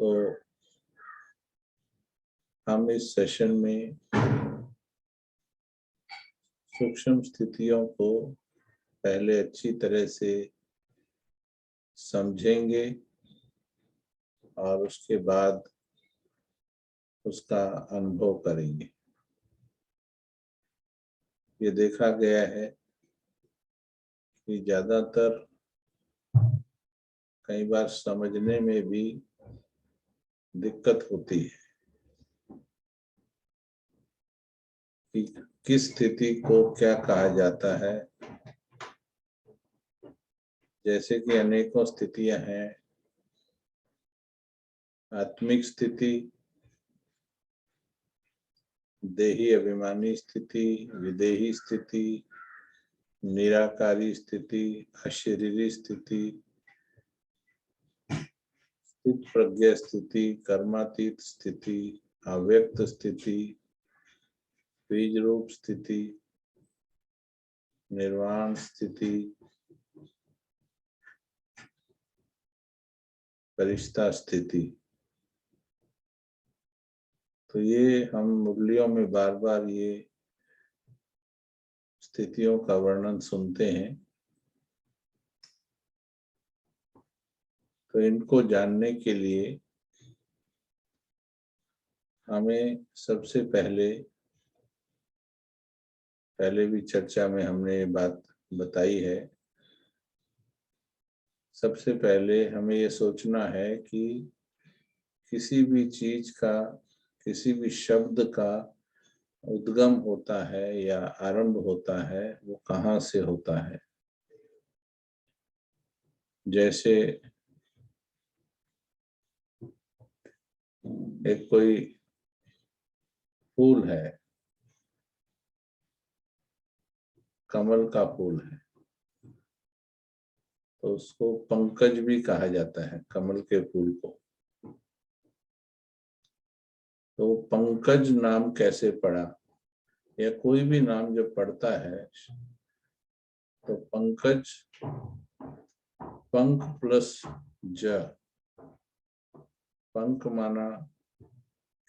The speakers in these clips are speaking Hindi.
तो हम इस सेशन में सूक्ष्म स्थितियों को पहले अच्छी तरह से समझेंगे और उसके बाद उसका अनुभव करेंगे। ये देखा गया है कि ज़्यादातर कई बार समझने में भी दिक्कत होती है कि किस स्थिति को क्या कहा जाता है। जैसे कि अनेकों स्थितियां हैं, आत्मिक स्थिति, देही अभिमानी स्थिति, विदेही स्थिति, निराकारी स्थिति, अशरीरी स्थिति, स्थित प्रज्ञा स्थिति, कर्मातीत स्थिति, अव्यक्त स्थिति, बीज रूप स्थिति, निर्वाण स्थिति, फरिश्ता स्थिति। तो ये हम मुरलियों में बार बार ये स्थितियों का वर्णन सुनते हैं। तो इनको जानने के लिए हमें सबसे पहले भी चर्चा में हमने ये बात बताई है, सबसे पहले हमें ये सोचना है कि किसी भी चीज का, किसी भी शब्द का उद्गम होता है या आरंभ होता है, वो कहाँ से होता है। जैसे एक कोई फूल है, कमल का फूल है, तो उसको पंकज भी कहा जाता है, कमल के फूल को। तो पंकज नाम कैसे पड़ा, या कोई भी नाम जब पड़ता है तो पंकज, पंख प्लस ज, पंख माना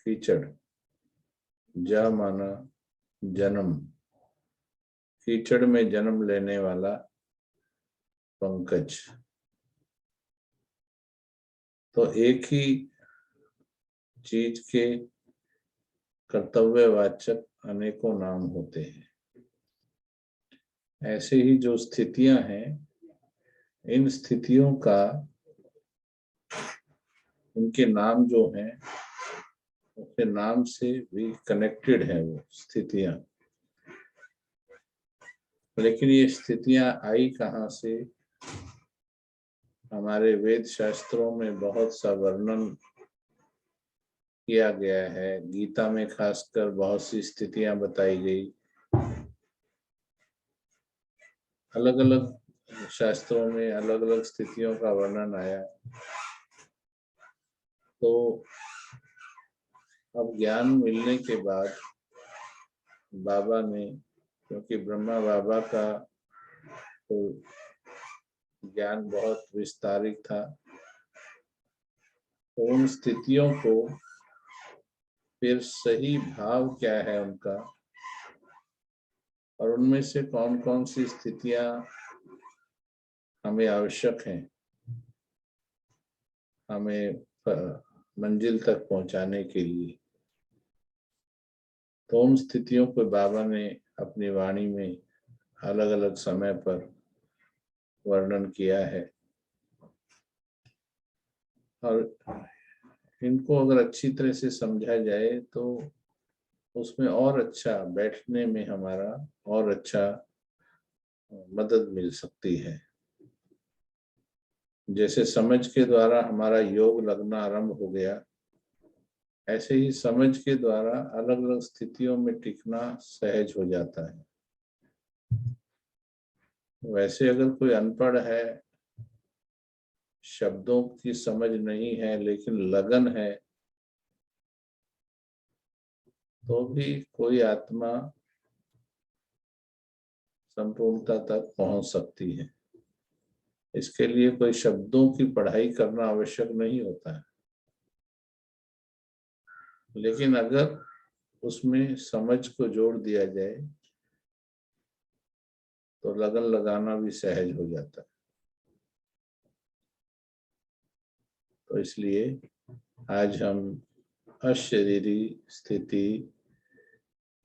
कीचड़, ज माना जन्म, कीचड़ में जन्म लेने वाला पंकज। तो एक ही चीज के कर्तव्यवाचक अनेकों नाम होते हैं। ऐसे ही जो स्थितियां हैं, इन स्थितियों का, उनके नाम जो हैं, उसके नाम से भी कनेक्टेड है वो स्थितियां। लेकिन ये स्थितियां आई कहाँ से? हमारे वेद शास्त्रों में बहुत सा वर्णन किया गया है। गीता में खासकर बहुत सी स्थितियां बताई गई। अलग अलग शास्त्रों में अलग अलग स्थितियों का वर्णन आया। तो अब ज्ञान मिलने के बाद बाबा ने, क्योंकि ब्रह्मा बाबा का तो ज्ञान बहुत विस्तारित था, तो उन स्थितियों को फिर सही भाव क्या है उनका, और उनमें से कौन कौन सी स्थितियां हमें आवश्यक हैं, हमें मंजिल तक पहुंचाने के लिए, तो उन स्थितियों को बाबा ने अपनी वाणी में अलग अलग समय पर वर्णन किया है। और इनको अगर अच्छी तरह से समझा जाए तो उसमें और अच्छा बैठने में हमारा और अच्छा मदद मिल सकती है। जैसे समझ के द्वारा हमारा योग लगना आरंभ हो गया, ऐसे ही समझ के द्वारा अलग अलग स्थितियों में टिकना सहज हो जाता है। वैसे अगर कोई अनपढ़ है, शब्दों की समझ नहीं है, लेकिन लगन है, तो भी कोई आत्मा संपूर्णता तक पहुंच सकती है। इसके लिए कोई शब्दों की पढ़ाई करना आवश्यक नहीं होता है। लेकिन अगर उसमें समझ को जोड़ दिया जाए तो लगन लगाना भी सहज हो जाता है। तो इसलिए आज हम अशरीरी स्थिति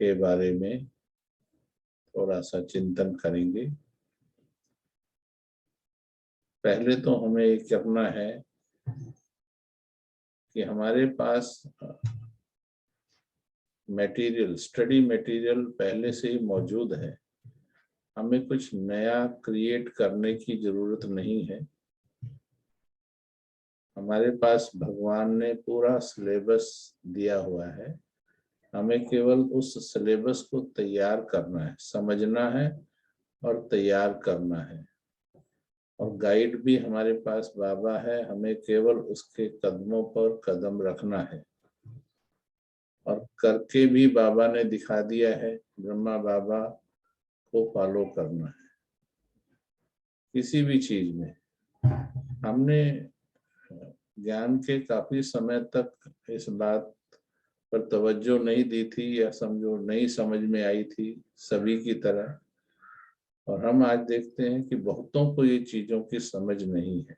के बारे में थोड़ा सा चिंतन करेंगे। पहले तो हमें ये करना है कि हमारे पास मटेरियल, स्टडी मटेरियल पहले से ही मौजूद है। हमें कुछ नया क्रिएट करने की जरूरत नहीं है। हमारे पास भगवान ने पूरा सिलेबस दिया हुआ है। हमें केवल उस सिलेबस को तैयार करना है, समझना है और तैयार करना है। और गाइड भी हमारे पास बाबा है, हमें केवल उसके कदमों पर कदम रखना है। और करके भी बाबा ने दिखा दिया है, ब्रह्मा बाबा को फॉलो करना है। किसी भी चीज में हमने ज्ञान के काफी समय तक इस बात पर तवज्जो नहीं दी थी, या समझो नहीं समझ में आई थी सभी की तरह। और हम आज देखते हैं कि बहुतों को ये चीजों की समझ नहीं है।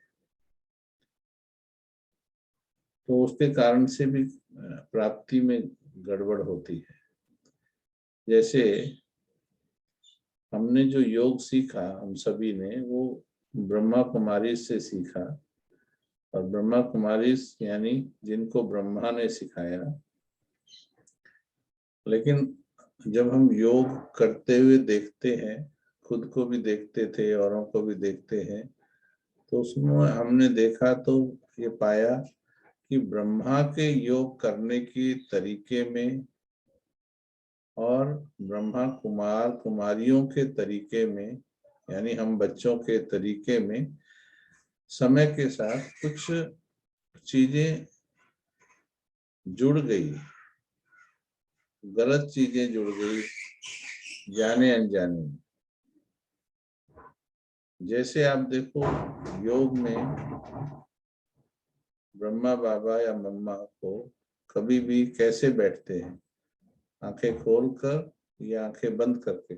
तो उसके कारण से भी प्राप्ति में गड़बड़ होती है। जैसे हमने जो योग सीखा, हम सभी ने वो ब्रह्मा कुमारी से सीखा। और ब्रह्मा कुमारी यानी जिनको ब्रह्मा ने सिखाया। लेकिन जब हम योग करते हुए देखते हैं, खुद को भी देखते थे, औरों को भी देखते हैं, तो उसमें हमने देखा तो ये पाया कि ब्रह्मा के योग करने की तरीके में और ब्रह्मा कुमार कुमारियों के तरीके में, यानी हम बच्चों के तरीके में, समय के साथ कुछ चीजें जुड़ गई, गलत चीजें जुड़ गई, जाने अनजाने में। जैसे आप देखो, योग में ब्रह्मा बाबा या मम्मा को कभी भी कैसे बैठते हैं, आंखें खोलकर या आंखें बंद करके?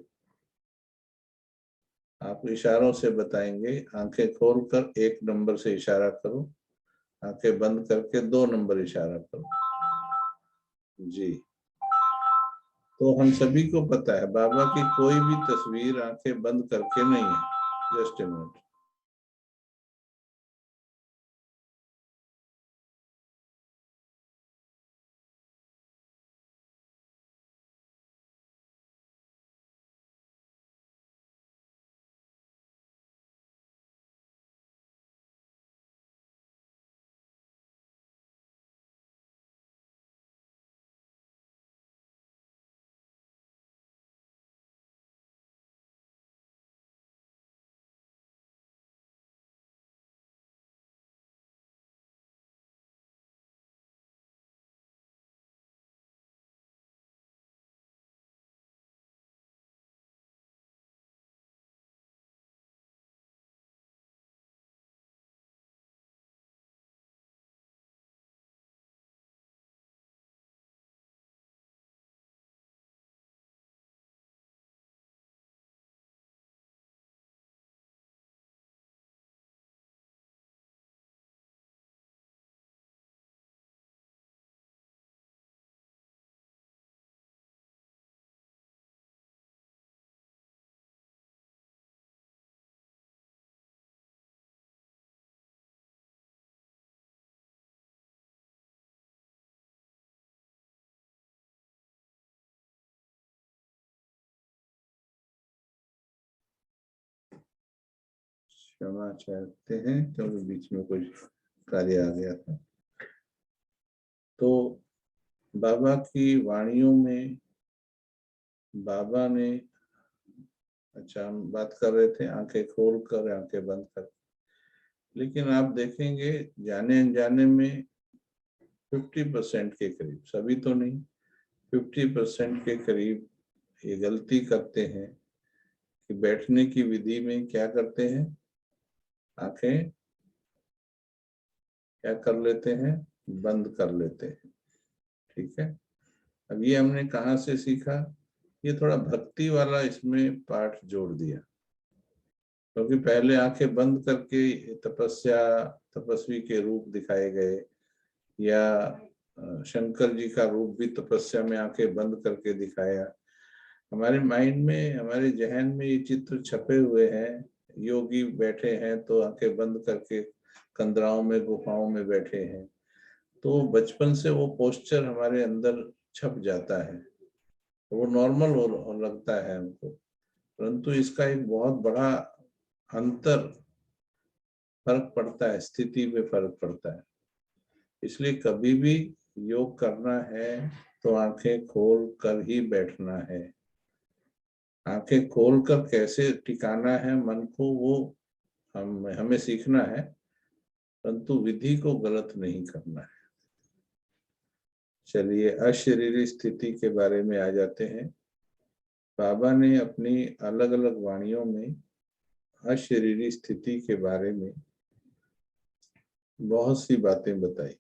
आप इशारों से बताएंगे। आंखें खोलकर 1 नंबर से इशारा करो, आंखें बंद करके 2 नंबर इशारा करो। जी, तो हम सभी को पता है बाबा की कोई भी तस्वीर आंखें बंद करके नहीं है। Just a minute. क्षमा चाहते हैं क्योंकि बीच में कोई कार्य आ गया था। तो बाबा की वाणियों में बाबा ने, अच्छा हम बात कर रहे थे आंखें खोल कर आंखें बंद कर, लेकिन आप देखेंगे जाने अनजाने में 50% के करीब, सभी तो नहीं, 50% के करीब ये गलती करते हैं कि बैठने की विधि में क्या करते हैं, आंखें क्या कर लेते हैं, बंद कर लेते हैं। ठीक है। अब ये हमने कहाँ से सीखा? ये थोड़ा भक्ति वाला इसमें पाठ जोड़ दिया, क्योंकि पहले आंखें बंद करके तपस्वी के रूप दिखाए गए, या शंकर जी का रूप भी तपस्या में आंखें बंद करके दिखाया। हमारे माइंड में, हमारे जहन में ये चित्र छपे हुए हैं। योगी बैठे हैं तो आंखें बंद करके कंदराओं में, गुफाओं में बैठे हैं, तो बचपन से वो पोस्चर हमारे अंदर छप जाता है, वो नॉर्मल हो लगता है हमको। परंतु इसका एक बहुत बड़ा अंतर, फर्क पड़ता है, स्थिति में फर्क पड़ता है। इसलिए कभी भी योग करना है तो आंखें खोल कर ही बैठना है। आंखें खोलकर कैसे टिकाना है मन को, वो हमें सीखना है, परंतु विधि को गलत नहीं करना है। चलिए अशरीरी स्थिति के बारे में आ जाते हैं। बाबा ने अपनी अलग अलग वाणियों में अशरीरी स्थिति के बारे में बहुत सी बातें बताई,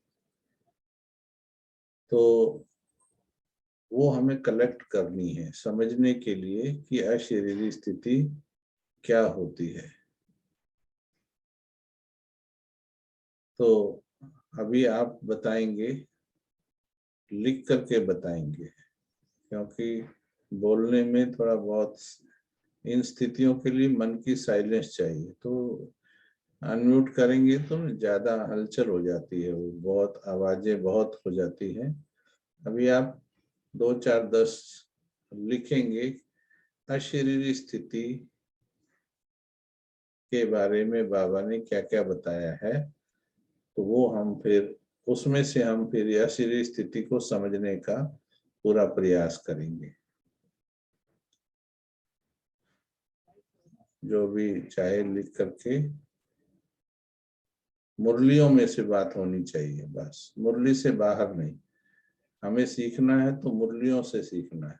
तो वो हमें कलेक्ट करनी है समझने के लिए कि अशरीरी स्थिति क्या होती है। तो अभी आप बताएंगे, लिख करके बताएंगे, क्योंकि बोलने में थोड़ा बहुत इन स्थितियों के लिए मन की साइलेंस चाहिए। तो अनम्यूट करेंगे तो ज्यादा हलचल हो जाती है, वो बहुत आवाजें बहुत हो जाती हैं। अभी आप 2 4 10 लिखेंगे अशरीरी स्थिति के बारे में बाबा ने क्या क्या बताया है, तो वो हम फिर उसमें से हम फिर अशरीरी स्थिति को समझने का पूरा प्रयास करेंगे। जो भी चाहे लिख करके, मुरलियों में से बात होनी चाहिए, बस मुरली से बाहर नहीं। हमें सीखना है तो मुरलियों से सीखना है।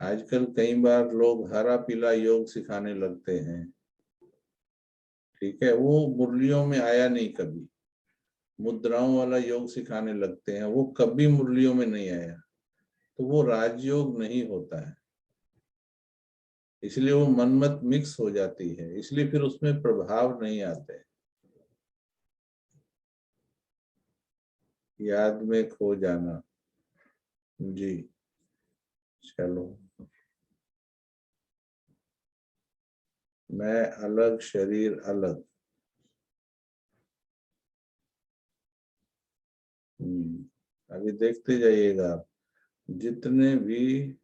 आजकल कई बार लोग हरा पीला योग सिखाने लगते हैं, ठीक है, वो मुरलियों में आया नहीं कभी। मुद्राओं वाला योग सिखाने लगते हैं, वो कभी मुरलियों में नहीं आया, तो वो राजयोग नहीं होता है। इसलिए वो मनमत मिक्स हो जाती है, इसलिए फिर उसमें प्रभाव नहीं आते। याद में खो जाना, जी चलो। मैं अलग, शरीर अलग। अभी देखते जाइएगा आप, जितने भी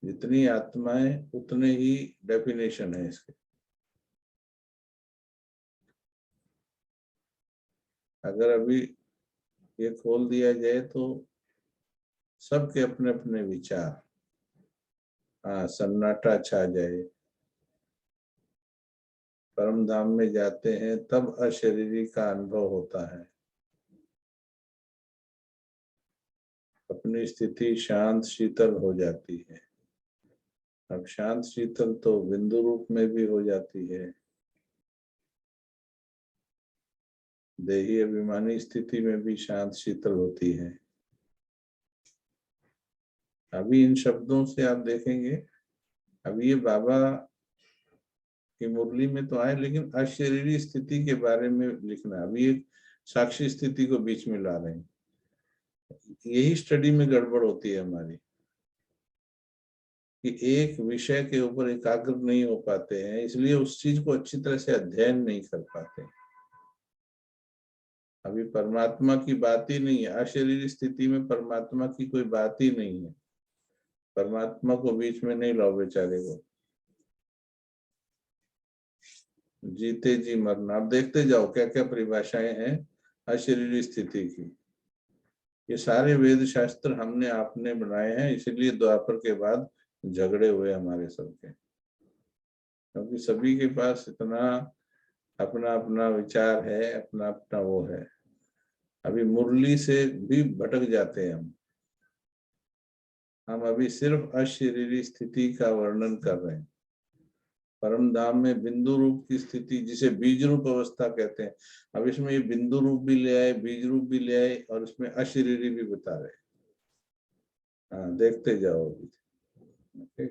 जितनी आत्माएं उतने ही डेफिनेशन है इसके। अगर अभी ये खोल दिया जाए तो सबके अपने अपने विचार, हाँ सन्नाटा छा जाए। परम धाम में जाते हैं तब अशरीरी का अनुभव होता है। अपनी स्थिति शांत शीतल हो जाती है। अब शांत शीतल तो बिंदु रूप में भी हो जाती है। देही अभिमानी स्थिति में भी शांत शीतल होती है। अभी इन शब्दों से आप देखेंगे, अभी ये बाबा की मुरली में तो आए, लेकिन अशरीरी स्थिति के बारे में लिखना। अभी एक साक्षी स्थिति को बीच में ला रहे हैं। यही स्टडी में गड़बड़ होती है हमारी, कि एक विषय के ऊपर एकाग्र नहीं हो पाते हैं, इसलिए उस चीज को अच्छी तरह से अध्ययन नहीं कर पाते। अभी परमात्मा की बात ही नहीं है, अशरीरी स्थिति में परमात्मा की कोई बात ही नहीं है। परमात्मा को बीच में नहीं लाओ बेचारे को। जीते जी मरना, आप देखते जाओ क्या क्या परिभाषाएं हैं अशरीरी स्थिति की। ये सारे वेद शास्त्र हमने आपने बनाए हैं, इसीलिए द्वापर के बाद झगड़े हुए हमारे सबके, क्योंकि सभी के पास इतना अपना अपना विचार है, अपना अपना वो है। अभी मुरली से भी भटक जाते हैं हम अभी सिर्फ अशरीरी स्थिति का वर्णन कर रहे हैं। परम धाम में बिंदु रूप की स्थिति जिसे बीज रूप अवस्था कहते हैं। अब इसमें ये बिंदु रूप भी ले आए, बीज रूप भी ले आए और इसमें अशरीरी भी बता रहे। हाँ, देखते जाओ अभी। ओके।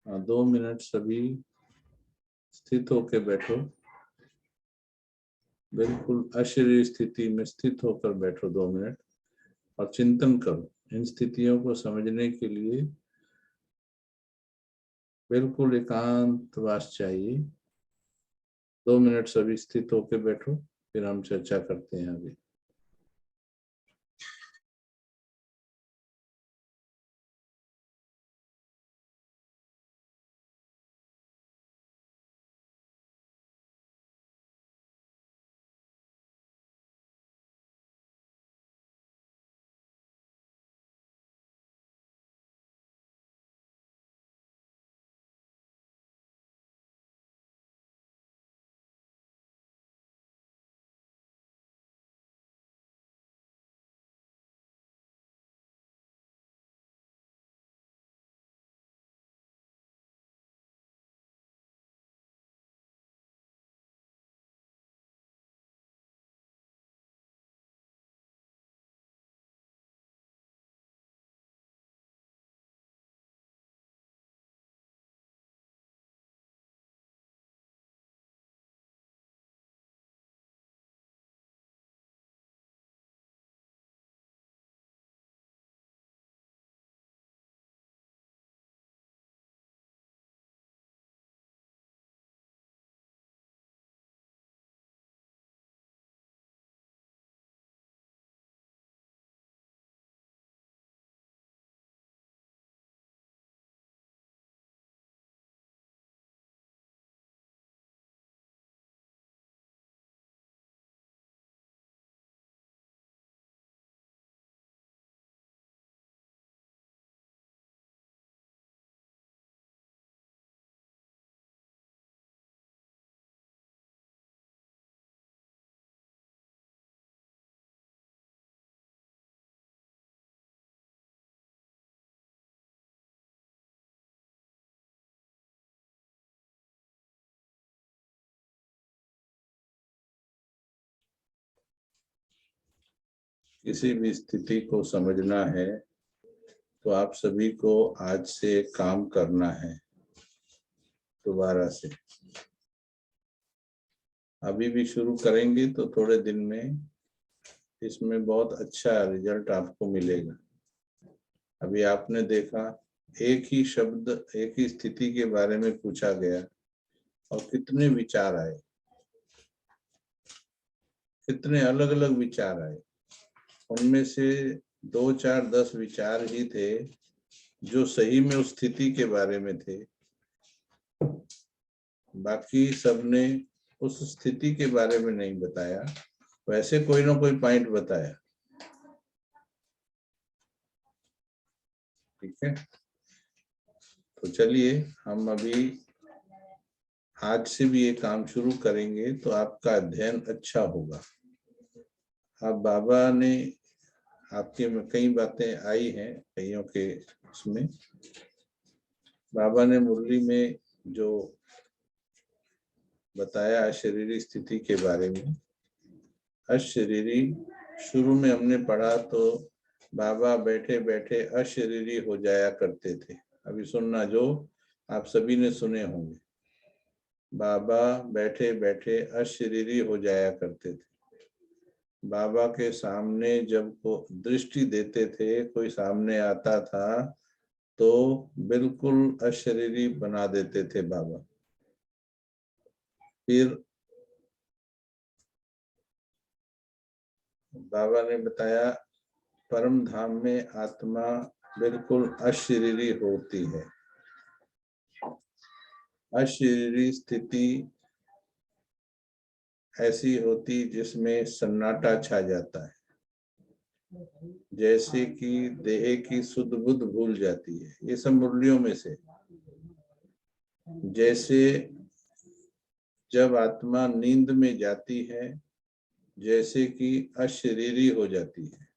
हाँ, 2 मिनट सभी स्थित होकर बैठो। बिल्कुल अशरीरी स्थिति में स्थित होकर बैठो 2 मिनट और चिंतन करो। इन स्थितियों को समझने के लिए बिल्कुल एकांतवास चाहिए। 2 मिनट सभी स्थित होकर बैठो, फिर हम चर्चा करते हैं अभी। किसी भी स्थिति को समझना है तो आप सभी को आज से काम करना है। दोबारा से अभी भी शुरू करेंगे तो थोड़े दिन में इसमें बहुत अच्छा रिजल्ट आपको मिलेगा। अभी आपने देखा, एक ही शब्द एक ही स्थिति के बारे में पूछा गया और कितने विचार आए, कितने अलग अलग विचार आए उनमें से 2, 4, 10 विचार ही थे जो सही में उस स्थिति के बारे में थे। बाकी सबने उस स्थिति के बारे में नहीं बताया, वैसे कोई ना कोई पॉइंट बताया। ठीक है, तो चलिए हम अभी आज से भी ये काम शुरू करेंगे तो आपका अध्ययन अच्छा होगा। अब बाबा ने आपके में कई बातें आई हैं, कईयों के उसमें बाबा ने मुरली में जो बताया अशरीरी स्थिति के बारे में। अशरीरी शुरू में हमने पढ़ा तो बाबा बैठे बैठे अशरीरी हो जाया करते थे। अभी सुनना, जो आप सभी ने सुने होंगे, बाबा बैठे बैठे अशरीरी हो जाया करते थे। बाबा के सामने जब को दृष्टि देते थे, कोई सामने आता था तो बिल्कुल अशरीरी बना देते थे बाबा। फिर बाबा ने बताया परम धाम में आत्मा बिल्कुल अशरीरी होती है। अशरीरी स्थिति ऐसी होती जिसमें सन्नाटा छा जाता है, जैसे कि देह की सुध बुध भूल जाती है। ये सब मुरलियों में से, जैसे जब आत्मा नींद में जाती है, जैसे कि अशरीरी हो जाती है।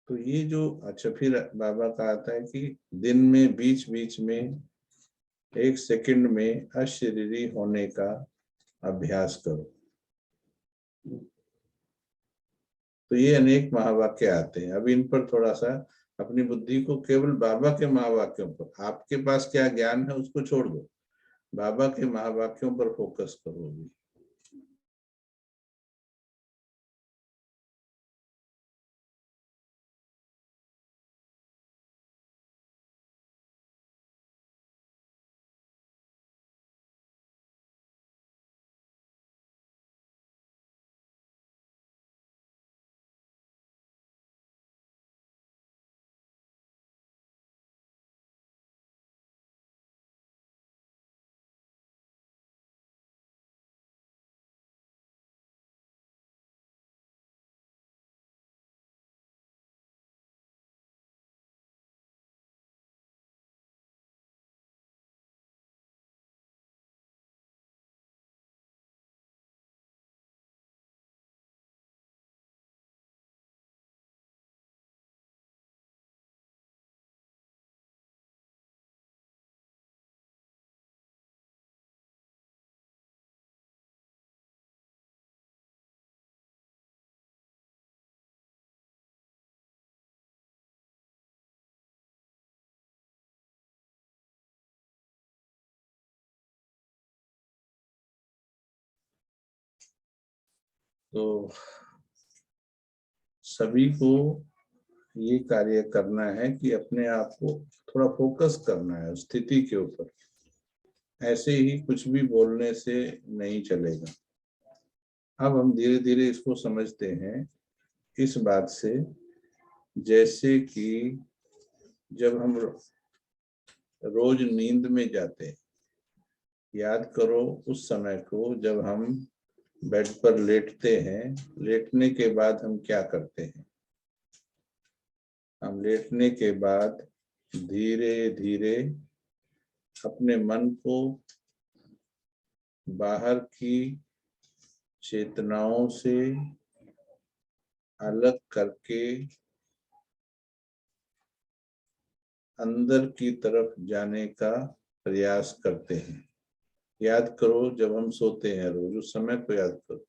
तो ये जो अच्छा, फिर बाबा का आता है कि दिन में बीच बीच में 1 सेकंड में अशरीरी होने का अभ्यास करो। तो ये अनेक महावाक्य आते हैं। अब इन पर थोड़ा सा अपनी बुद्धि को केवल बाबा के महावाक्यों पर, आपके पास क्या ज्ञान है उसको छोड़ दो, बाबा के महावाक्यों पर फोकस करो अभी। तो सभी को ये कार्य करना है कि अपने आप को थोड़ा फोकस करना है स्थिति के ऊपर। ऐसे ही कुछ भी बोलने से नहीं चलेगा। अब हम धीरे धीरे इसको समझते हैं इस बात से, जैसे कि जब हम रोज नींद में जाते हैं, याद करो उस समय को जब हम बेड पर लेटते हैं। लेटने के बाद हम क्या करते हैं? हम लेटने के बाद धीरे धीरे अपने मन को बाहर की चेतनाओं से अलग करके अंदर की तरफ जाने का प्रयास करते हैं। याद करो जब हम सोते हैं रोज, उस समय को याद करो।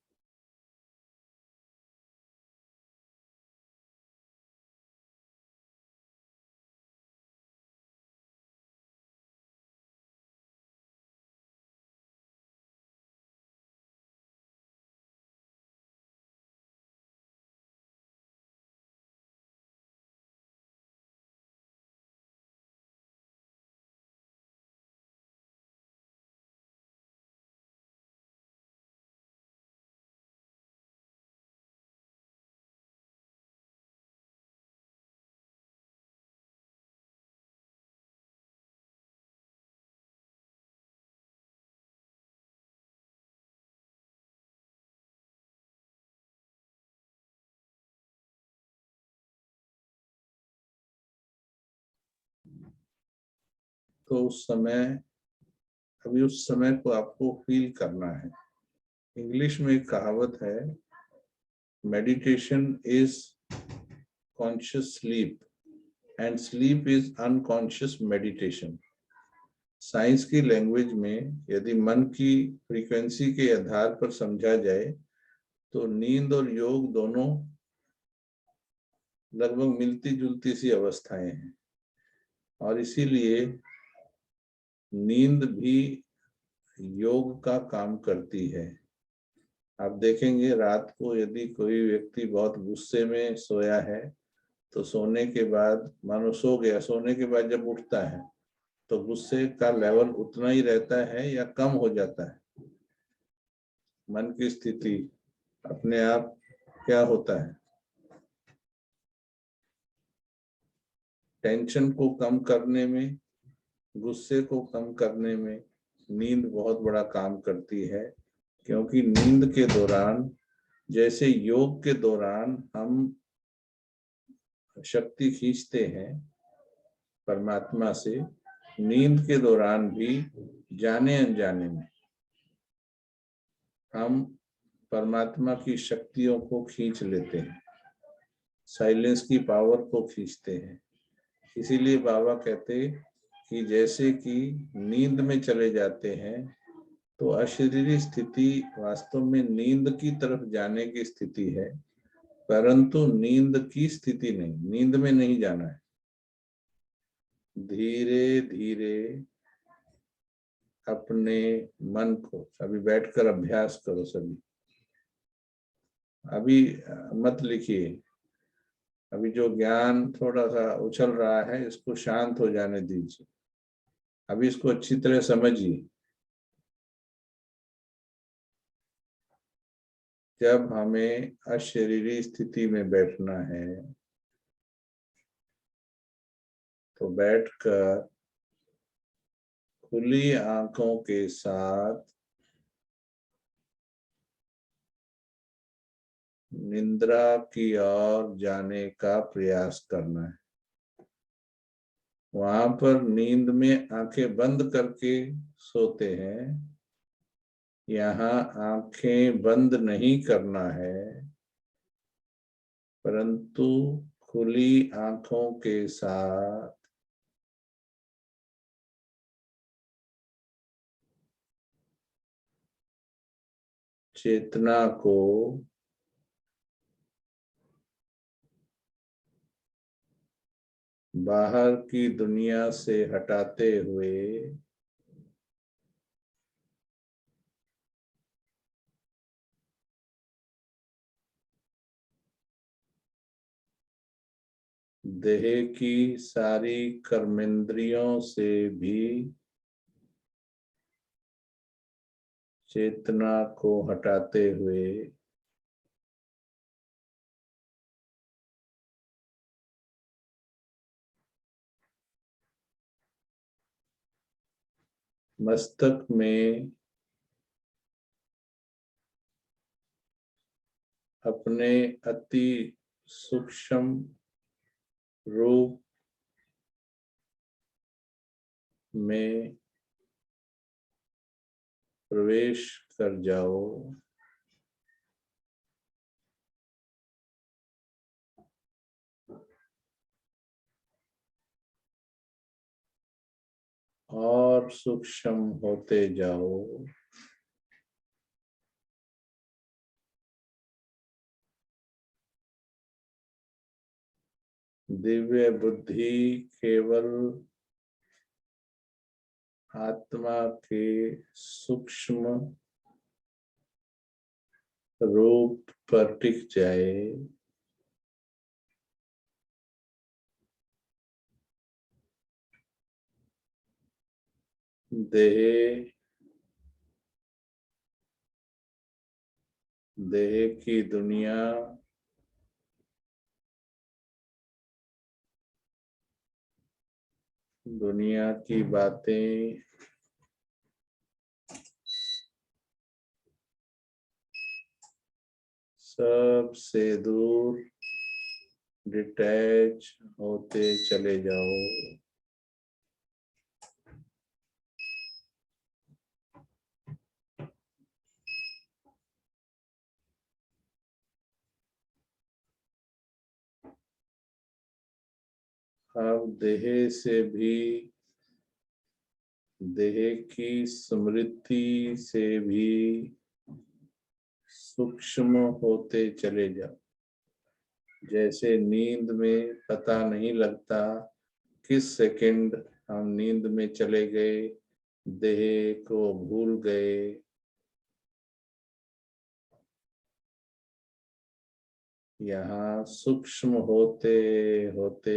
तो उस समय, अभी उस समय को आपको फील करना है। इंग्लिश में एक कहावत है, meditation is conscious sleep and sleep is unconscious meditation. Science की लैंग्वेज में यदि मन की फ्रीक्वेंसी के आधार पर समझा जाए तो नींद और योग दोनों लगभग मिलती जुलती सी अवस्थाएं हैं, और इसीलिए नींद भी योग का काम करती है। आप देखेंगे रात को यदि कोई व्यक्ति बहुत गुस्से में सोया है तो सोने के बाद, मानो सो गया, सोने के बाद जब उठता है तो गुस्से का लेवल उतना ही रहता है या कम हो जाता है। मन की स्थिति अपने आप क्या होता है, टेंशन को कम करने में, गुस्से को कम करने में नींद बहुत बड़ा काम करती है। क्योंकि नींद के दौरान, जैसे योग के दौरान हम शक्ति खींचते हैं परमात्मा से, नींद के दौरान भी जाने अनजाने में हम परमात्मा की शक्तियों को खींच लेते हैं, साइलेंस की पावर को खींचते हैं। इसीलिए बाबा कहते कि जैसे कि नींद में चले जाते हैं तो अशरीरी स्थिति वास्तव में नींद की तरफ जाने की स्थिति है, परंतु नींद की स्थिति नहीं, नींद में नहीं जाना है। धीरे धीरे अपने मन को, अभी बैठकर अभ्यास करो सभी, अभी मत लिखिए, अभी जो ज्ञान थोड़ा सा उछल रहा है इसको शांत हो जाने दीजिए, अभी इसको अच्छी तरह समझिए। जब हमें अशरीरी स्थिति में बैठना है तो बैठकर खुली आंखों के साथ निद्रा की ओर जाने का प्रयास करना है। वहां पर नींद में आंखें बंद करके सोते हैं, यहाँ आंखें बंद नहीं करना है, परंतु खुली आंखों के साथ चेतना को बाहर की दुनिया से हटाते हुए देह की सारी कर्मेंद्रियों से भी चेतना को हटाते हुए मस्तक में अपने अति सूक्ष्म रूप में प्रवेश कर जाओ। और सूक्ष्म होते जाओ। दिव्य बुद्धि केवल आत्मा के सूक्ष्म रूप पर टिक जाए। देह की दुनिया दुनिया की बातें सबसे दूर डिटैच होते चले जाओ। अब देह से भी, देह की स्मृति से भी सूक्ष्म होते चले जाओ। जैसे नींद में पता नहीं लगता किस सेकंड हम नींद में चले गए, देह को भूल गए, यहाँ सूक्ष्म होते होते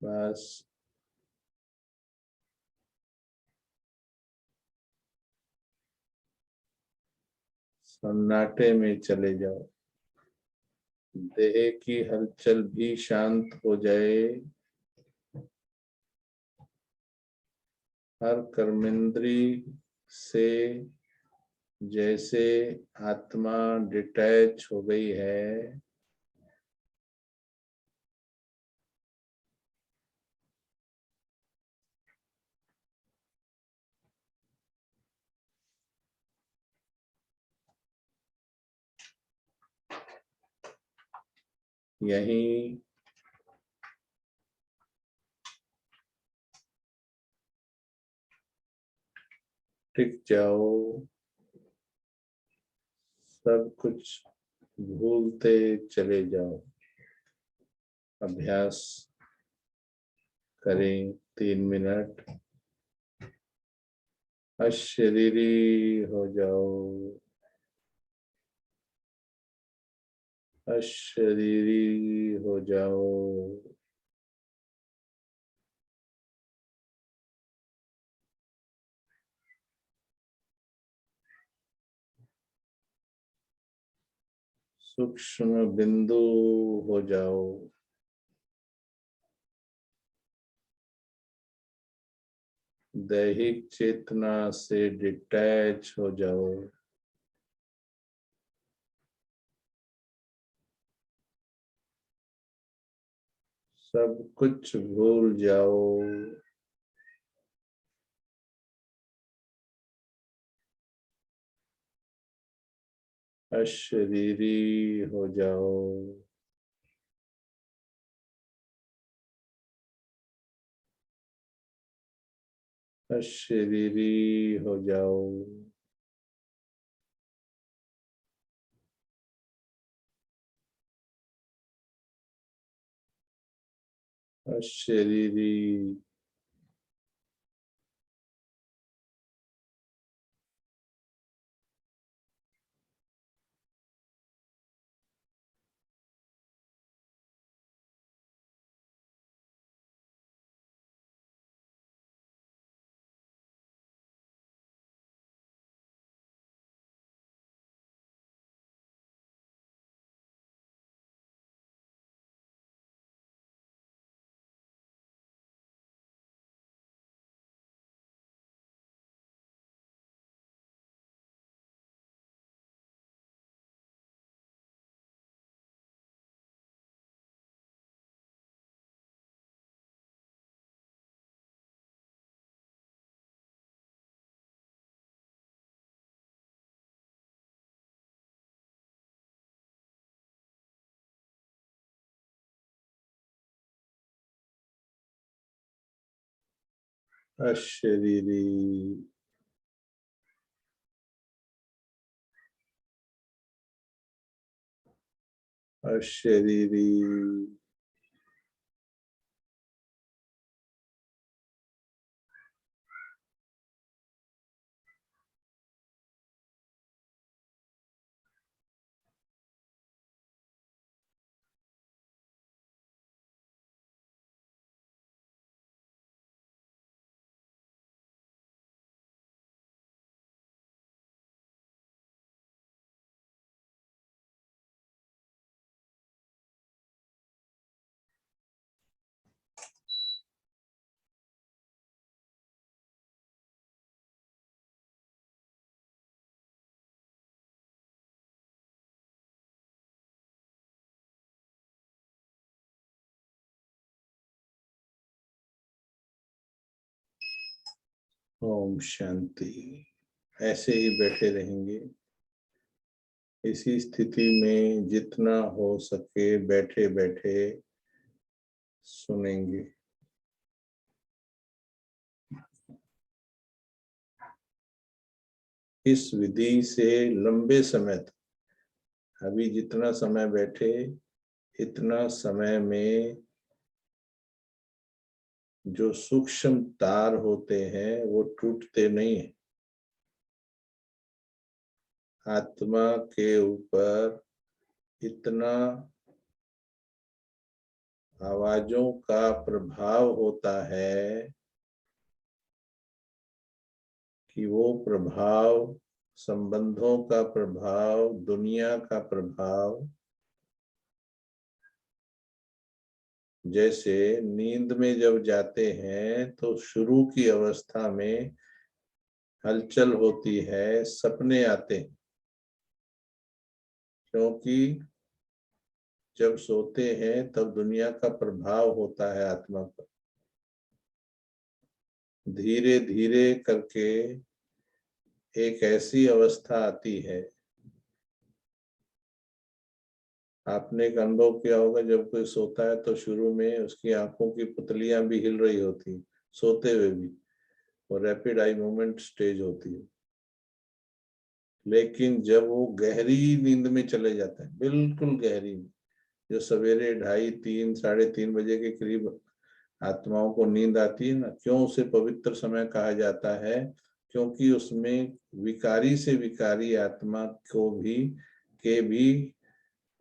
बस सन्नाटे में चले जाओ। देह की हलचल भी शांत हो जाए, हर कर्मेंद्री से जैसे आत्मा डिटैच हो गई है, यहीं टिक जाओ, सब कुछ भूलते चले जाओ। अभ्यास करें 3 मिनट। अशरीरी हो जाओ, अशरीरी हो जाओ। सूक्ष्म बिंदु हो जाओ, दैहिक चेतना से डिटैच हो जाओ। सब कुछ भूल जाओ, अशरीरी हो जाओ, अशरीरी हो जाओ, अशरीरी। अशरीरी, अशरीरी। ओम शांति। ऐसे ही बैठे रहेंगे। इसी स्थिति में जितना हो सके बैठे बैठे सुनेंगे। इस विधि से लंबे समय तक, अभी जितना समय बैठे इतना समय में जो सूक्ष्म तार होते हैं वो टूटते नहीं है। आत्मा के ऊपर इतना आवाजों का प्रभाव होता है कि वो प्रभाव, संबंधों का प्रभाव, दुनिया का प्रभाव, जैसे नींद में जब जाते हैं तो शुरू की अवस्था में हलचल होती है, सपने आते हैं, क्योंकि जब सोते हैं तब दुनिया का प्रभाव होता है आत्मा पर। धीरे धीरे करके एक ऐसी अवस्था आती है, आपने एक अनुभव किया होगा, जब कोई सोता है तो शुरू में उसकी आंखों की पुतलियां भी हिल रही होती, सोते हुए भी, और रैपिड आई मूवमेंट स्टेज होती है। लेकिन जब वो गहरी नींद में चले जाते हैं, बिल्कुल गहरी में, जो सवेरे 2:30, 3:30 बजे के करीब आत्माओं को नींद आती है ना, क्यों उसे पवित्र समय कहा जाता है? क्योंकि उसमें विकारी से विकारी आत्मा को भी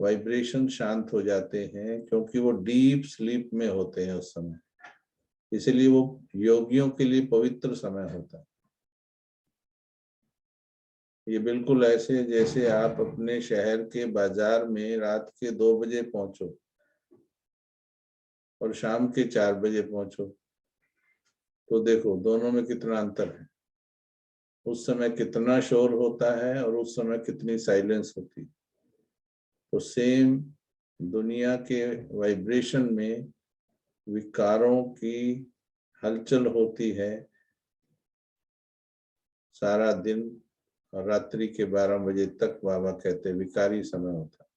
वाइब्रेशन शांत हो जाते हैं, क्योंकि वो डीप स्लीप में होते हैं उस समय। इसलिए वो योगियों के लिए पवित्र समय होता है। ये बिल्कुल ऐसे जैसे आप अपने शहर के बाजार में रात के 2 बजे पहुंचो और शाम के 4 बजे पहुंचो, तो देखो दोनों में कितना अंतर है। उस समय कितना शोर होता है और उस समय कितनी साइलेंस होती है। तो सेम दुनिया के वाइब्रेशन में विकारों की हलचल होती है सारा दिन, और रात्रि के 12 बजे तक बाबा कहते हैं विकारी समय होता है।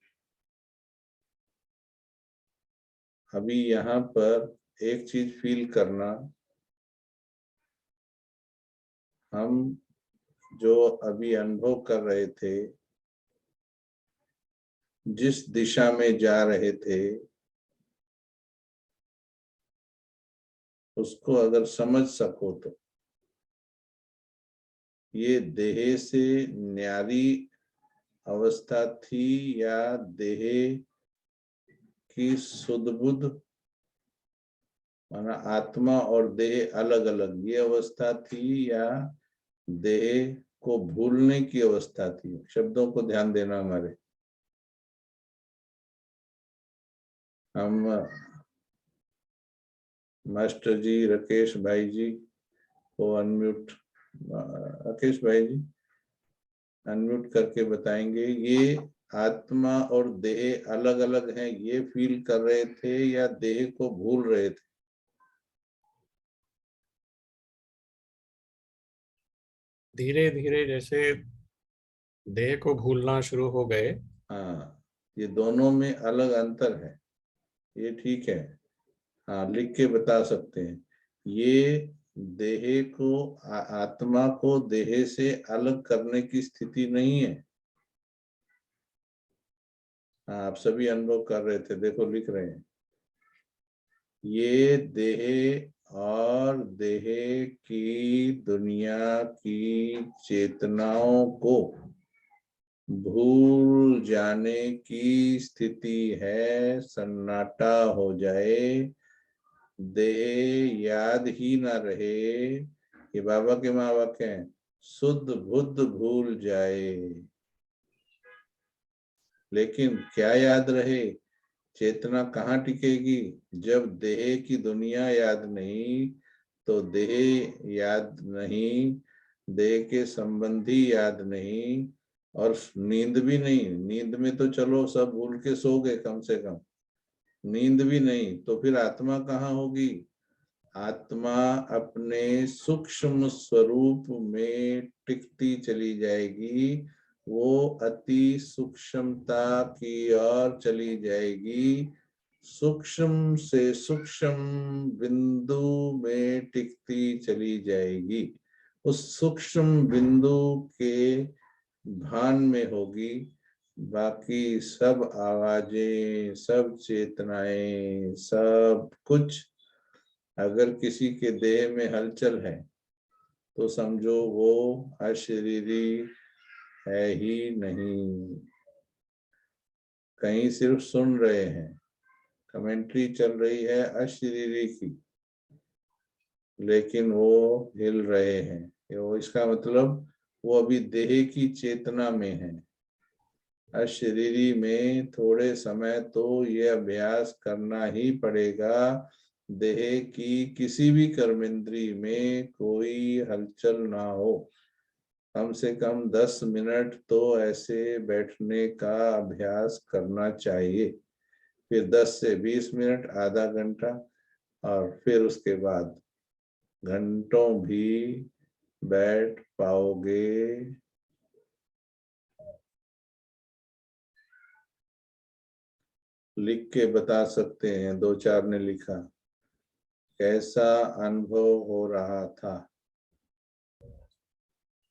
अभी यहाँ पर एक चीज फील करना, हम जो अभी अनुभव कर रहे थे, जिस दिशा में जा रहे थे, उसको अगर समझ सको तो ये देह से न्यारी अवस्था थी या देह की सुध बुध, माना आत्मा और देह अलग अलग ये अवस्था थी, या देह को भूलने की अवस्था थी? शब्दों को ध्यान देना। हमारे हम मास्टर जी राकेश भाई जी को अनम्यूट, राकेश भाई जी अनम्यूट करके बताएंगे, ये आत्मा और देह अलग अलग हैं ये फील कर रहे थे या देह को भूल रहे थे? धीरे धीरे जैसे देह को भूलना शुरू हो गए। हाँ, ये दोनों में अलग अंतर है, ये ठीक है। हाँ, लिख के बता सकते हैं। ये देह को, आत्मा को देह से अलग करने की स्थिति नहीं है। हाँ, आप सभी अनुभव कर रहे थे, देखो लिख रहे हैं। ये देह और देह की दुनिया की चेतनाओं को भूल जाने की स्थिति है। सन्नाटा हो जाए, देह याद ही ना रहे, ये बाबा के महावाक्य हैं। शुद्ध बुद्ध भूल जाए, लेकिन क्या याद रहे? चेतना कहाँ टिकेगी? जब देह की दुनिया याद नहीं, तो देह याद नहीं, देह के संबंधी याद नहीं, और नींद भी नहीं। नींद में तो चलो सब भूल के सो गए, कम से कम नींद भी नहीं, तो फिर आत्मा कहाँ होगी? आत्मा अपने सूक्ष्म स्वरूप में टिकती चली जाएगी, वो अति सूक्ष्मता की ओर चली जाएगी, सूक्ष्म से सूक्ष्म बिंदु में टिकती चली जाएगी, उस सूक्ष्म बिंदु के भान में होगी। बाकी सब आवाजें, सब चेतनाएं, सब कुछ, अगर किसी के देह में हलचल है तो समझो वो अशरीरी है ही नहीं। कहीं सिर्फ सुन रहे हैं, कमेंट्री चल रही है अशरीरी की, लेकिन वो हिल रहे हैं, वो इसका मतलब वो अभी देह की चेतना में है। अशरीरी में थोड़े समय तो ये अभ्यास करना ही पड़ेगा, देह की किसी भी कर्मेंद्री में कोई हलचल ना हो। कम से कम 10 मिनट तो ऐसे बैठने का अभ्यास करना चाहिए, फिर 10 से 20 मिनट, आधा घंटा, और फिर उसके बाद घंटों भी बैठ पाओगे। लिख के बता सकते हैं, 2-4 ने लिखा, कैसा अनुभव हो रहा था।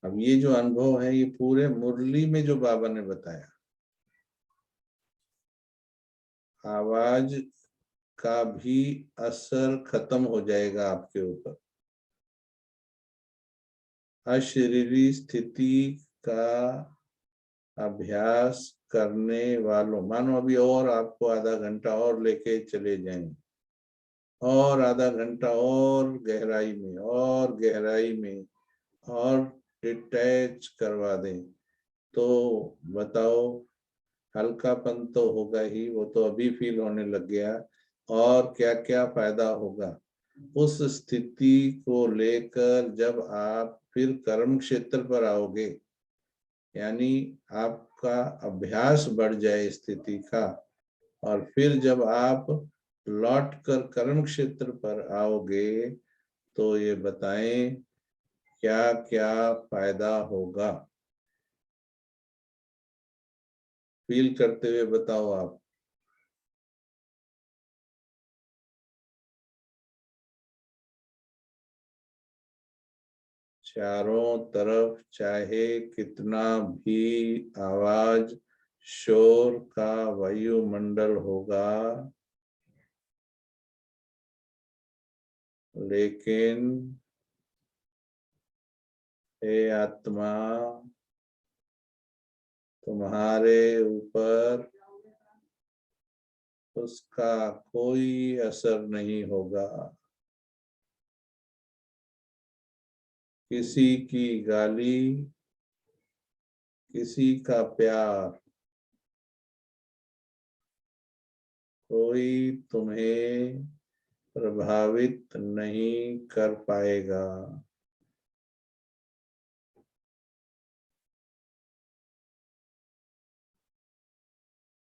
अब ये जो अनुभव है ये पूरे मुरली में जो बाबा ने बताया, आवाज का भी असर खत्म हो जाएगा आपके ऊपर। अशरीरी स्थिति का अभ्यास करने वालों, मानो अभी और आपको आधा घंटा और लेके चले जाएं, और आधा घंटा और गहराई में, और गहराई में, और डिटैच करवा दें, तो बताओ हल्कापन तो होगा ही, वो तो अभी फील होने लग गया, और क्या क्या फायदा होगा। उस स्थिति को लेकर जब आप फिर कर्म क्षेत्र पर आओगे, यानी आपका अभ्यास बढ़ जाए स्थिति का, और फिर जब आप लौट कर कर्म क्षेत्र पर आओगे तो ये बताएं क्या क्या फायदा होगा। फील करते हुए बताओ आप। चारों तरफ चाहे कितना भी आवाज, शोर का वायुमंडल होगा, लेकिन हे आत्मा, तुम्हारे ऊपर उसका कोई असर नहीं होगा। किसी की गाली, किसी का प्यार, कोई तुम्हें प्रभावित नहीं कर पाएगा।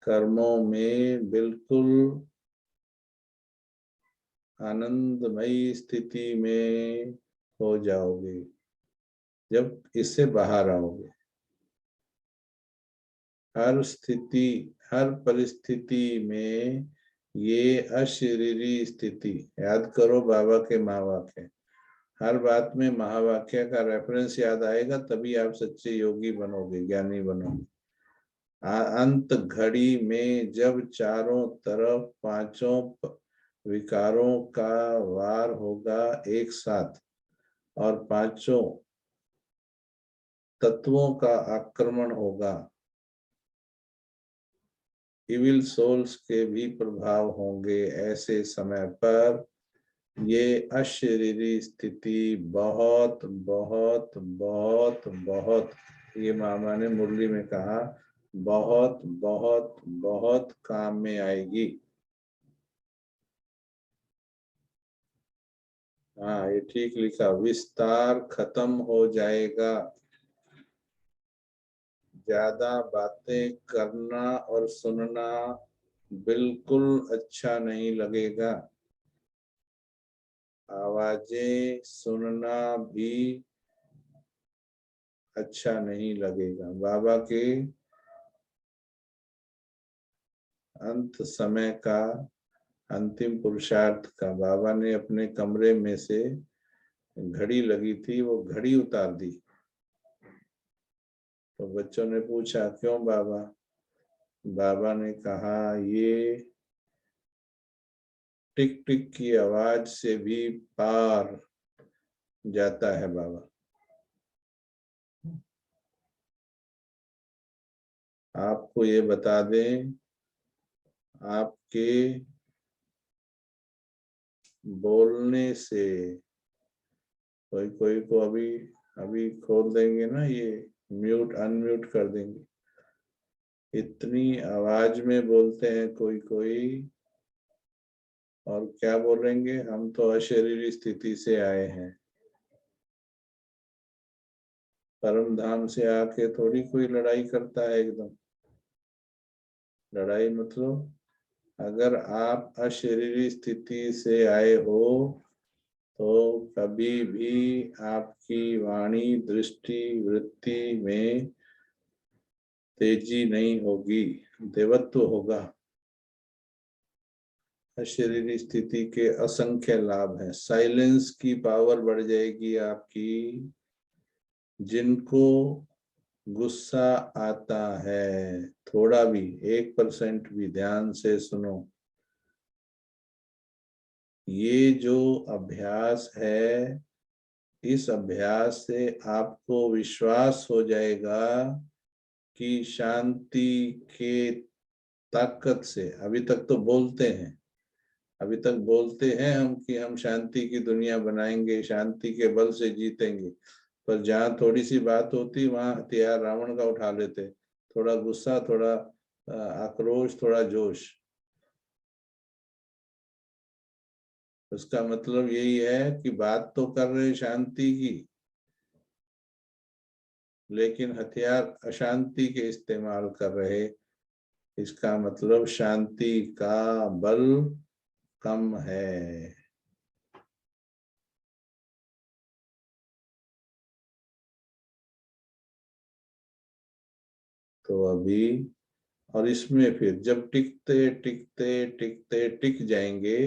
कर्मों में बिल्कुल आनंदमयी स्थिति में हो जाओगे जब इससे बाहर आओगे। हर स्थिति, हर परिस्थिति में ये अशरीरी स्थिति, याद करो बाबा के महावाक्य, हर बात में महावाक्य का रेफरेंस याद आएगा, तभी आप सच्चे योगी बनोगे, ज्ञानी बनोगे। अंत घड़ी में जब चारों तरफ पांचों विकारों का वार होगा एक साथ, और पांचों तत्वों का आक्रमण होगा, इविल सोल्स के भी प्रभाव होंगे, ऐसे समय पर ये अशरीरी स्थिति बहुत बहुत बहुत बहुत, ये मामा ने मुरली में कहा, बहुत बहुत बहुत काम में आएगी। हाँ, ये ठीक लिखा, विस्तार खत्म हो जाएगा, ज्यादा बातें करना और सुनना बिल्कुल अच्छा नहीं लगेगा। आवाजें सुनना भी अच्छा नहीं लगेगा। बाबा के अंत समय का, अंतिम पुरुषार्थ का, बाबा ने अपने कमरे में से घड़ी लगी थी, वो घड़ी उतार दी। तो बच्चों ने पूछा क्यों बाबा? बाबा ने कहा ये टिक टिक की आवाज से भी पार जाता है बाबा। आपको ये बता दें, आपके बोलने से, कोई कोई को अभी अभी खोल देंगे ना, ये म्यूट अनम्यूट कर देंगे। इतनी आवाज में बोलते हैं कोई कोई, और क्या बोलेंगे, हम तो अशरीरी स्थिति से आए हैं। परम धाम से आके थोड़ी कोई लड़ाई करता है एकदम। लड़ाई मतलब, अगर आप अशरीरी स्थिति से आए हो तो कभी भी आपकी वाणी, दृष्टि, वृत्ति में तेजी नहीं होगी, देवत्व होगा। अशरीरी स्थिति के असंख्य लाभ हैं। साइलेंस की पावर बढ़ जाएगी आपकी। जिनको गुस्सा आता है, थोड़ा भी, 1% भी, ध्यान से सुनो। ये जो अभ्यास है, इस अभ्यास से आपको विश्वास हो जाएगा कि शांति के ताकत से, अभी तक तो बोलते हैं, अभी तक बोलते हैं हम कि हम शांति की दुनिया बनाएंगे, शांति के बल से जीतेंगे, पर जहाँ थोड़ी सी बात होती वहां हथियार रावण का उठा लेते। थोड़ा गुस्सा, थोड़ा आक्रोश, थोड़ा जोश। उसका मतलब यही है कि बात तो कर रहे शांति की, लेकिन हथियार अशांति के इस्तेमाल कर रहे। इसका मतलब शांति का बल कम है। तो अभी, और इसमें फिर जब टिकते टिकते टिकते टिक जाएंगे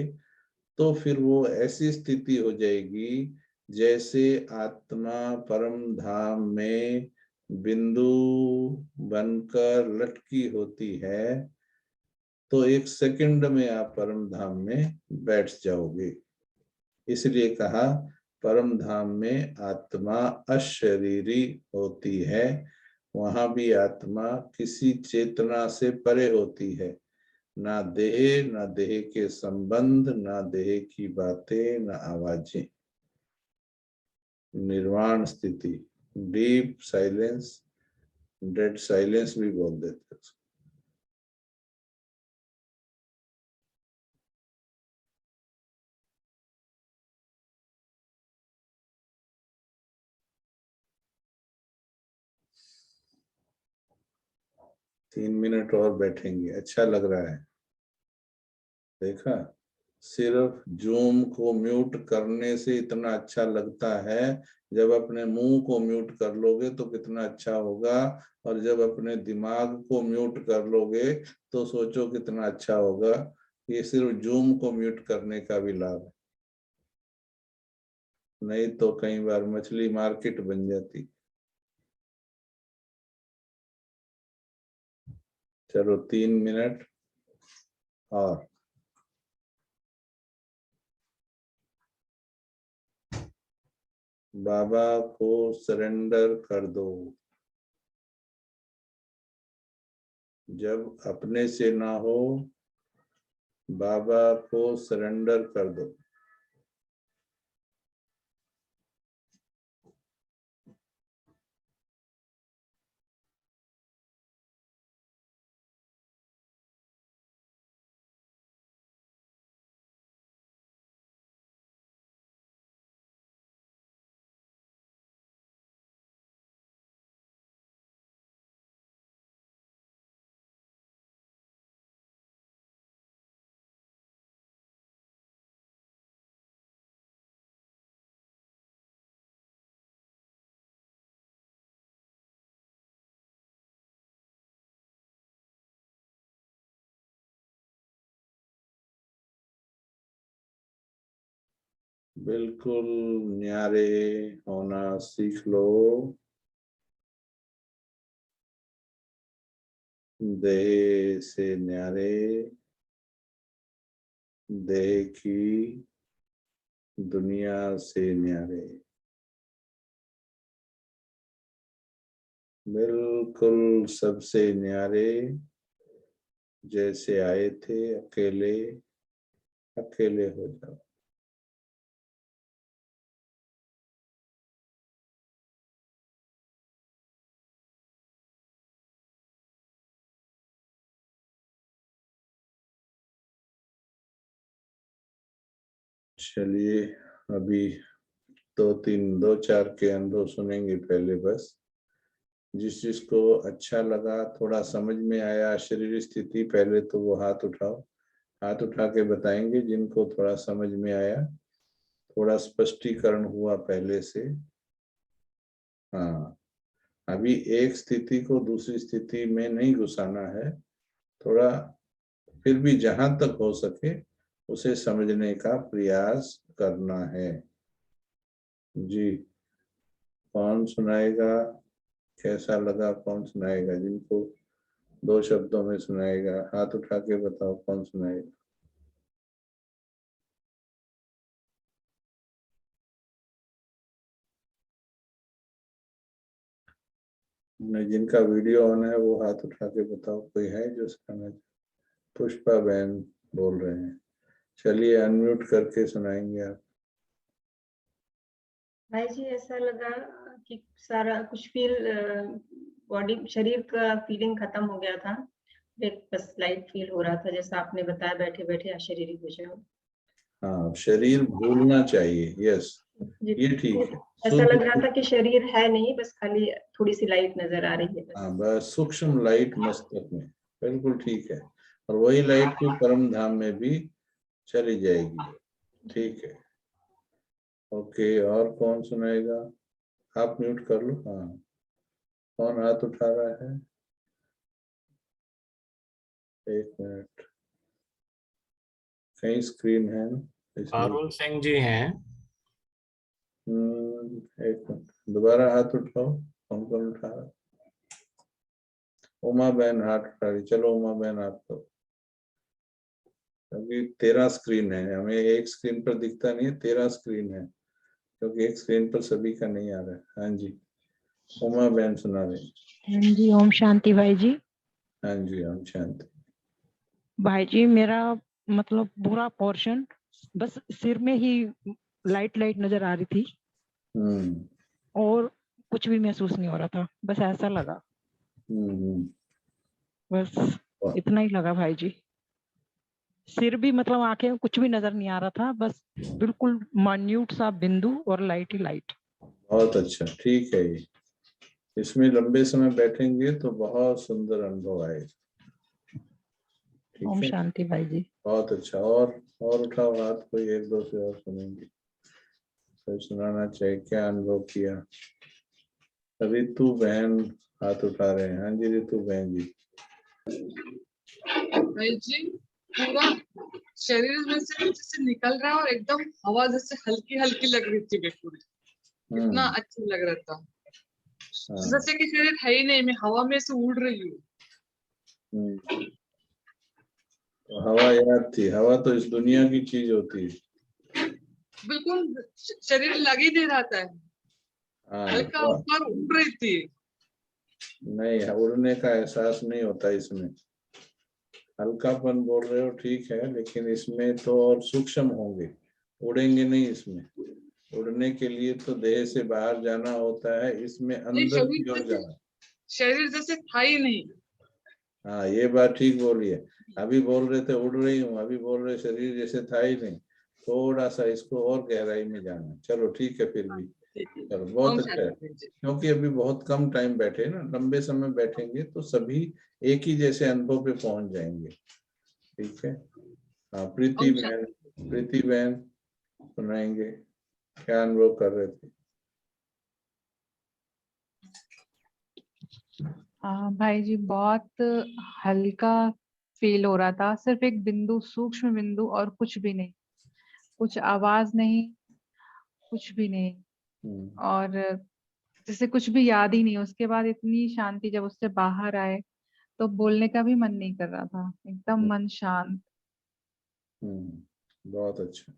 तो फिर वो ऐसी स्थिति हो जाएगी जैसे आत्मा परम धाम में बिंदु बनकर लटकी होती है, तो 1 सेकंड में आप परम धाम में बैठ जाओगे। इसलिए कहा परम धाम में आत्मा अशरीरी होती है। वहां भी आत्मा किसी चेतना से परे होती है। ना देह, ना देह के संबंध, ना देह की बातें, ना आवाजें। निर्वाण स्थिति, डीप साइलेंस, डेड साइलेंस भी बोल देते हैं। 3 मिनट और बैठेंगे, अच्छा लग रहा है। देखा, सिर्फ जूम को म्यूट करने से इतना अच्छा लगता है, जब अपने मुंह को म्यूट कर लोगे तो कितना अच्छा होगा, और जब अपने दिमाग को म्यूट कर लोगे तो सोचो कितना अच्छा होगा। ये सिर्फ जूम को म्यूट करने का भी लाभ है, नहीं तो कई बार मछली मार्केट बन जाती। चलो 3 मिनट और। बाबा को सरेंडर कर दो। जब अपने से ना हो, बाबा को सरेंडर कर दो। बिल्कुल न्यारे होना सीख लो। देह से न्यारे, देह की दुनिया से न्यारे, बिल्कुल सबसे न्यारे, जैसे आए थे अकेले, अकेले हो जाओ। चलिए अभी दो चार के अनुभव सुनेंगे पहले बस। जिस जिसको अच्छा लगा, थोड़ा समझ में आया शरीर स्थिति, पहले तो वो हाथ उठाओ। हाथ उठा के बताएंगे जिनको थोड़ा समझ में आया, थोड़ा स्पष्टीकरण हुआ पहले से। हाँ, अभी एक स्थिति को दूसरी स्थिति में नहीं घुसाना है, थोड़ा फिर भी जहां तक हो सके उसे समझने का प्रयास करना है। जी, कौन सुनाएगा? कैसा लगा? कौन सुनाएगा? जिनको 2 शब्दों में सुनाएगा, हाथ उठा के बताओ कौन सुनाएगा। जिनका वीडियो ऑन है वो हाथ उठा के बताओ, कोई है जो सुनाना? पुष्पा बहन बोल रहे हैं। चलिए अनम्यूट करके सुनाएंगे आप। भाई जी ऐसा लगा कि सारा कुछ फील, बॉडी शरीर का फीलिंग खत्म हो गया था। एक बस लाइट फील हो रहा था, जैसा आपने बताया, बैठे बैठे अशरीरी हो जाओ। हाँ, शरीर भूलना चाहिए। यस, ये ठीक है। ऐसा लग रहा था कि शरीर है नहीं, बस खाली थोड़ी सी लाइट नजर आ रही है बस। हाँ, बस सूक्ष्म लाइट मस्तक में, बिल्कुल ठीक है। और वही लाइट भी परम धाम में भी चली जाएगी। ठीक है, ओके। और कौन सुनाएगा? आप म्यूट कर लो। हाँ, कौन हाथ उठा रहा है? एक मिनट, कहीं स्क्रीन है ना इसलिए। पारुल सिंह जी हैं। एक मिनट, दोबारा हाथ उठाओ। कौन कौन उठा रहा है? उमा बहन हाथ उठा रही, चलो उमा बहन आप तो। अभी 13 स्क्रीन है, हमें एक स्क्रीन पर दिखता नहीं है, 13 स्क्रीन है, क्योंकि एक स्क्रीन पर सभी का नहीं आ रहा है। हाँ जी, उमा बहन सुना रही। हाँ जी, ओम शांति भाई जी। हाँ जी, ओम शांति। भाई जी मेरा मतलब पूरा पोर्शन बस सिर में ही लाइट लाइट नजर आ रही थी और कुछ भी महसूस नहीं हो रहा था, बस ऐसा लगा। बस इतना ही लगा भाई जी। सिर भी मतलब आंखें कुछ भी नजर नहीं आ रहा था, बस बिल्कुल मान्यूट सा बिंदु और लाइट ही लाइट। बहुत अच्छा, ठीक है। ये इसमें लंबे समय बैठेंगे तो बहुत सुंदर अनुभव आएगा। ओम ठीक है, शांति भाई जी। बहुत अच्छा। और उठाओ हाथ, कोई एक दो से और सुनेंगे, कोई सुनाना चाहिए। क्या अनुभव किया? रितु बहन हाथ उठा रहे हैं। हाँ जी, रितु बहन जी। भाई जी पूरा शरीर में से जैसे निकल रहा है और एकदम हवा जैसे हल्की हल्की लग रही थी बिल्कुल। इतना अच्छा लग रहा था, जैसे कि शरीर है ही नहीं, मैं हवा में से उड़ रही हूँ। तो हवा याद थी, हवा तो इस दुनिया की चीज होती है। बिल्कुल शरीर लग ही नहीं रहता है, हल्का ऊपर उड़ रही थी। नहीं, उड़ने का एहसास नहीं होता इसमें। हल्कापन बोल रहे हो ठीक है, लेकिन इसमें तो और सूक्ष्म होंगे, उड़ेंगे नहीं इसमें। उड़ने के लिए तो देह से बाहर जाना होता है, इसमें अंदर की ओर जाना। शरीर जैसे था ही नहीं। हाँ, ये बात ठीक बोली है। अभी बोल रहे थे उड़ रही हूँ, अभी बोल रहे शरीर जैसे था ही नहीं। थोड़ा सा इसको और गहराई में जाना। चलो ठीक है, फिर भी चलो बहुत अच्छा है। क्योंकि अभी बहुत कम टाइम बैठे ना, लंबे समय बैठेंगे तो सभी एक ही जैसे अनुभव पे पहुंच जाएंगे। ठीक है। हाँ, प्रीति बहन सुनाएंगे, क्या अनुभव कर रहे थे? भाई जी बहुत हल्का फील हो रहा था, सिर्फ एक बिंदु, सूक्ष्म बिंदु और कुछ भी नहीं, कुछ आवाज नहीं, कुछ भी नहीं, हम्म, और जैसे कुछ भी याद ही नहीं। उसके बाद इतनी शांति, जब उससे बाहर आए तो बोलने का भी मन नहीं कर रहा था, एकदम मन शांत। बहुत अच्छा।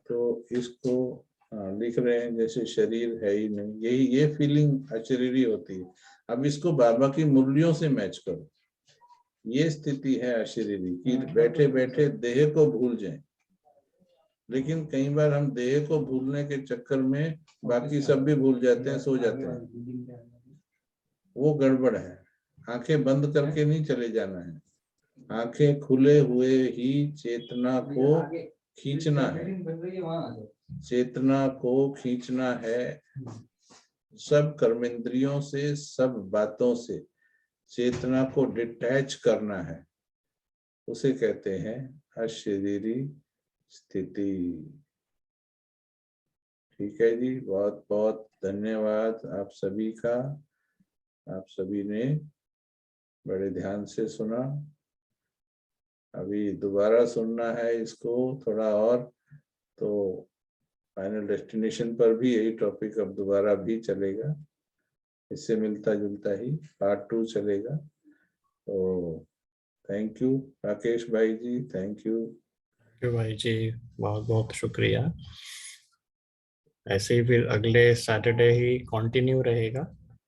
तो इसको लिख रहे हैं जैसे शरीर है ही नहीं, यही ये फीलिंग अशरीरी होती है। अब इसको बाबा की मुरलियों से मैच करो, ये स्थिति है अशरीरी की, बैठे बैठे देह को भूल जाएं। लेकिन कई बार हम देह को भूलने के चक्कर में बाकी सब भी भूल जाते हैं, सो जाते हैं, वो गड़बड़ है। आंखें बंद करके नहीं चले जाना है, आंखें खुले हुए ही चेतना को खींचना है, चेतना को खींचना है, सब कर्मेंद्रियों से, सब बातों से चेतना को डिटैच करना है, उसे कहते हैं अशरीरी स्थिति। ठीक है जी, बहुत बहुत धन्यवाद आप सभी का। आप सभी ने बड़े ध्यान से सुना। अभी दोबारा सुनना है इसको थोड़ा और, तो फाइनल डेस्टिनेशन पर भी यही टॉपिक अब दोबारा भी चलेगा, इससे मिलता जुलता ही पार्ट 2 चलेगा। तो थैंक यू राकेश भाई जी, थैंक यू भाई जी, बहुत बहुत शुक्रिया। ऐसे ही फिर अगले सैटरडे ही कंटिन्यू रहेगा।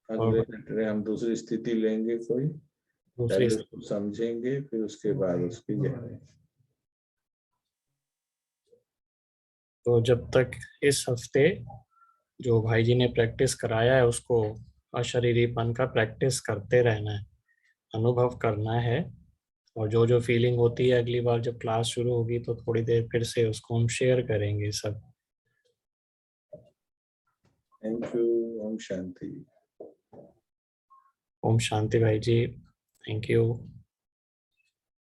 अगले सैटरडे हम दूसरी स्थिति लेंगे कोई, दूसरी पहले उसको समझेंगे फिर उसके बाद उसकी गहराई। तो जब तक इस हफ्ते जो भाई जी ने प्रैक्टिस कराया है उसको अशरीरीपन का प्रैक्टिस करते रहना है, अनुभव करना है। और जो जो फीलिंग होती है अगली बार जब क्लास शुरू होगी तो थोड़ी देर फिर से उसको हम शेयर करेंगे सब। Thank you. ओम शांति। ओम शांति भाई जी, थैंक यू।